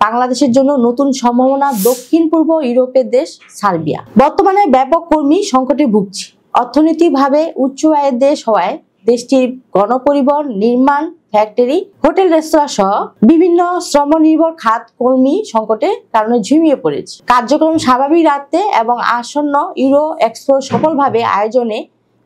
বাংলাদেশের জন্য নতুন সম্ভাবনা দক্ষিণ পূর্ব ইউরোপের দেশ সার্বিয়া বর্তমানে ব্যাপক কর্মী সংকটে ভুগছে। অর্থনৈতিকভাবে উচ্চ আয়ের দেশ হওয়ায় দেশটির গণপরিবহন, নির্মাণ, ফ্যাক্টরি, হোটেল, রেস্তোরাঁ সহ বিভিন্ন শ্রমনির্ভর খাত কর্মী সংকটের কারণে ঝিমিয়ে পড়েছে। কার্যক্রম স্বাভাবিক রাখতে এবং আসন্ন ইউরো এক্সপো সফলভাবে আয়োজনে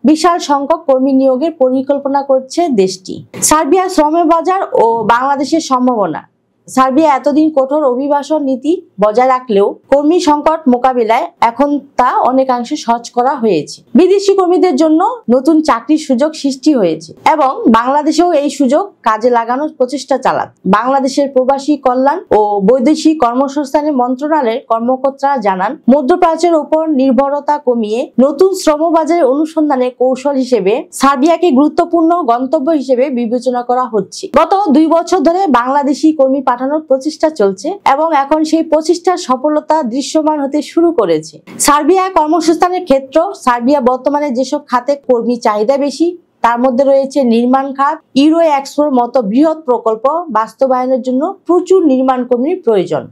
বিশাল সংখ্যক কর্মী নিয়োগের পরিকল্পনা করছে দেশটি। সার্বিয়ার শ্রম বাজার ও বাংলাদেশের সম্ভাবনা। সার্বিয়া এতদিন কঠোর অভিবাসন নীতি বজায় রাখলেও কর্মী সংকট মোকাবিলায় এখন তা অনেকাংশে সহজ করা হয়েছে। বিদেশি কর্মীদের জন্য নতুন চাকরির সুযোগ সৃষ্টি হয়েছে এবং বাংলাদেশেও এই সুযোগ কাজে লাগানোর প্রচেষ্টা চালাচ্ছে। বাংলাদেশের প্রবাসী কল্যাণ ও বৈদেশিক কর্মসংস্থানের মন্ত্রণালয়ের কর্মকর্তারা জানান, মধ্যপ্রাচ্যের উপর নির্ভরতা কমিয়ে নতুন শ্রমবাজারের অনুসন্ধানে কৌশল হিসেবে সার্বিয়াকে গুরুত্বপূর্ণ গন্তব্য হিসেবে বিবেচনা করা হচ্ছে। গত 2 বছর ধরে বাংলাদেশি কর্মী পাঠানোর প্রচেষ্টা চলছে এবং এখন সেই প্রচেষ্টার সফলতা দৃশ্যমান হতে শুরু করেছে। সার্বিয়া কর্মসংস্থানের ক্ষেত্র। সার্বিয়া বর্তমানে যেসব খাতে কর্মী চাহিদা বেশি তার মধ্যে রয়েছে নির্মাণ খাত। ইউরো এক্সপোর মতো বৃহৎ প্রকল্প বাস্তবায়নের জন্য প্রচুর নির্মাণ কর্মীর প্রয়োজন।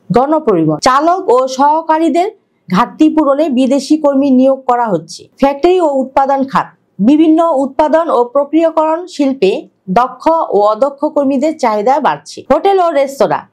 গণপরিবহন, চালক ও সহকারীদের ঘাটতি পূরণে বিদেশি কর্মী নিয়োগ করা হচ্ছে। ফ্যাক্টরি ও উৎপাদন খাত, বিভিন্ন উৎপাদন ও প্রক্রিয়াকরণ শিল্পে দক্ষ ও অদক্ষ কর্মীদের চাহিদা বাড়ছে। হোটেল ও রেস্তোরাঁ,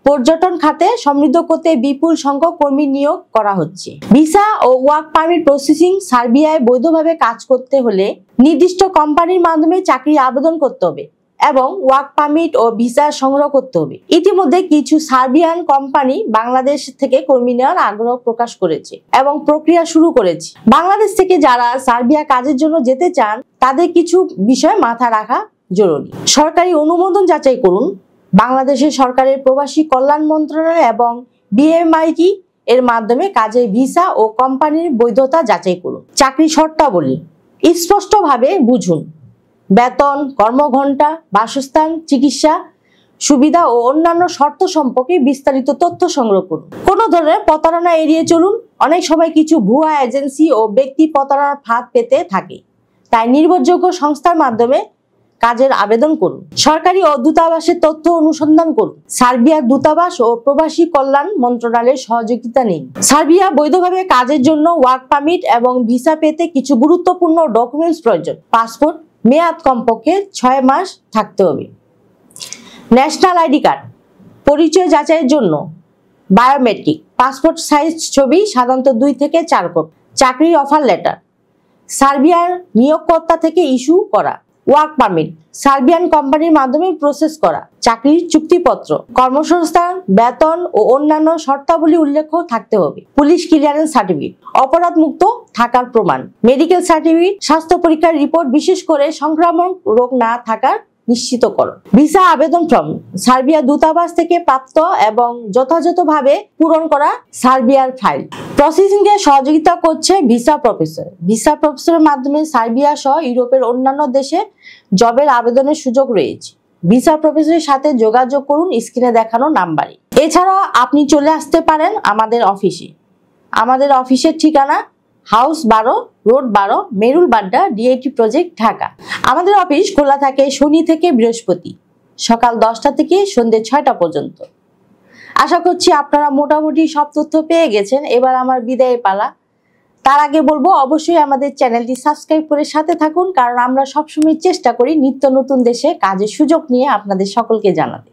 পর্যটন খাতে সমৃদ্ধ করতে বিপুল সংখ্যক কর্মী নিয়োগ করা হচ্ছে। ভিসা ও ওয়ার্ক পারমিট প্রসেসিং। সার্বিয়ায় বৈধভাবে কাজ করতে হলে নির্দিষ্ট কোম্পানির মাধ্যমে চাকরি আবেদন করতে হবে এবং ওয়ার্ক পারমিট ও ভিসা সংগ্রহ করতে হবে। ইতিমধ্যে কিছু সার্বিয়ান কোম্পানি বাংলাদেশ থেকে কর্মী নেওয়ার আগ্রহ প্রকাশ করেছে এবং প্রক্রিয়া শুরু করেছে। বাংলাদেশ থেকে যারা সার্বিয়া কাজের জন্য যেতে চান তাদের কিছু বিষয় মাথায় রাখা জরুরি। সরকারি অনুমোদন যাচাই করুন। বাংলাদেশের সরকারের প্রবাসী কল্যাণ মন্ত্রণালয় এবং বিএমআইটি এর মাধ্যমে কাজের ভিসা ও কোম্পানির বৈধতা যাচাই করুন। চাকরি শর্তাবলী স্পষ্টভাবে বুঝুন। বেতন, কর্মঘণ্টা, বাসস্থান, চিকিৎসা সুবিধা ও অন্যান্য শর্ত সম্পর্কে বিস্তারিত তথ্য সংগ্রহ করুন। কোনো ধরনের প্রতারণা এড়িয়ে চলুন। অনেক সময় কিছু ভুয়া এজেন্সি ও ব্যক্তি প্রতারণার ফাঁদ পেতে থাকে, তাই নির্ভরযোগ্য সংস্থার মাধ্যমে কাজের আবেদন করুন। সরকারি ও দূতাবাসের তথ্য অনুসন্ধান করুন। সার্বিয়ার দূতাবাস ও প্রবাসী কল্যাণ মন্ত্রণালয়ের সহযোগিতা নিন। সার্বিয়া বৈধভাবে কাজের জন্য ওয়ার্ক পারমিট এবং ভিসা পেতে কিছু গুরুত্বপূর্ণ ডকুমেন্টস প্রয়োজন। পাসপোর্ট, মেয়াদ কমপক্ষে 6 মাস থাকতে হবে। ন্যাশনাল আইডি কার্ড, পরিচয় যাচাইয়ের জন্য বায়োমেট্রিক, পাসপোর্ট সাইজ ছবি সাধারণত 2 থেকে 4 কপি। চাকরির অফার লেটার, সার্বিয়ার নিয়োগকর্তা থেকে ইস্যু করা। ওয়ার্ক পারমিট, সার্বিয়ান কোম্পানির মাধ্যমে প্রসেস করা। চাকরির চুক্তিপত্র, কর্মসংস্থান, বেতন ও অন্যান্য শর্তাবলী উল্লেখ থাকতে হবে। পুলিশ ক্লিয়ারেন্স সার্টিফিকেট, অপরাধ মুক্ত থাকার প্রমাণ। মেডিকেল সার্টিফিকেট, স্বাস্থ্য পরীক্ষার রিপোর্ট, বিশেষ করে সংক্রামক রোগ না থাকার নিশ্চিতকরণ। ভিসা আবেদন ফর্ম, সার্বিয়া দূতাবাস থেকে প্রাপ্ত এবং যথাযথভাবে পূরণ করা সার্বিয়ার ফাইল। প্রসেসিং এ সহযোগিতা করছে ভিসা প্রফেসর। ভিসা প্রফেসরের মাধ্যমে সার্বিয়া সহ ইউরোপের অন্যান্য দেশে জবের আবেদনের সুযোগ রয়েছে। ভিসা প্রফেসরের সাথে যোগাযোগ করুন স্ক্রিনে দেখানো নাম্বারে। এছাড়াও আপনি চলে আসতে পারেন আমাদের অফিসে। আমাদের অফিসের ঠিকানা house 12, road 12, Merul Badda, DIT project, Dhaka. আমাদের অফিস খোলা থাকে শনি থেকে বৃহস্পতি সকাল 10টা থেকে সন্ধ্যে 6টা পর্যন্ত। আশা করছি আপনারা মোটামুটি সব তথ্য পেয়ে গেছেন। এবার আমার বিদায় পালা। তার আগে বলবো অবশ্যই আমাদের চ্যানেলটি সাবস্ক্রাইব করে সাথে থাকুন, কারণ আমরা সবসময় চেষ্টা করি নিত্য নতুন দেশে কাজের সুযোগ নিয়ে আপনাদের সকলকে জানাতে।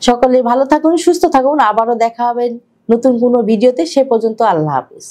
সকলে ভালো থাকুন, সুস্থ থাকুন। আবারও দেখা হবে নতুন কোনো ভিডিওতে। সে পর্যন্ত আল্লাহ হাফেজ।